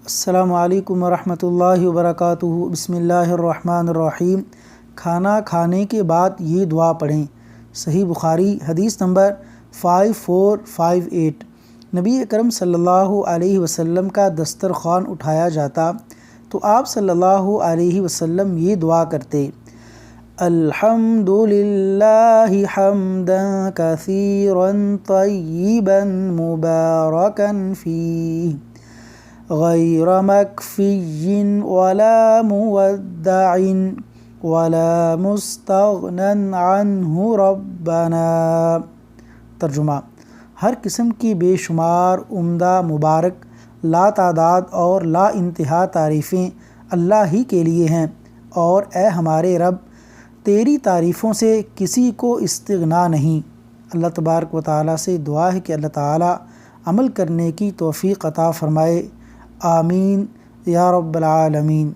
السلام علیکم ورحمۃ اللہ وبرکاتہ۔ بسم اللہ الرحمن الرحیم۔ کھانا کھانے کے بعد یہ دعا پڑھیں۔ صحیح بخاری حدیث نمبر 5458۔ نبی اکرم صلی اللہ علیہ وسلم کا دسترخوان اٹھایا جاتا تو آپ صلی اللہ علیہ وسلم یہ دعا کرتے: الحمد للہ حمدا کثیرا طیبا مبارکا فیہ غیر مکفی ولا مودع ولا مستغنی عنہ ربنا۔ ترجمہ: ہر قسم کی بے شمار عمدہ، مبارک، لا تعداد اور لا انتہا تعریفیں اللہ ہی کے لیے ہیں، اور اے ہمارے رب، تیری تعریفوں سے کسی کو استغنا نہیں۔ اللہ تبارک و تعالیٰ سے دعا ہے کہ اللہ تعالیٰ عمل کرنے کی توفیق عطا فرمائے۔ آمین یا رب العالمین۔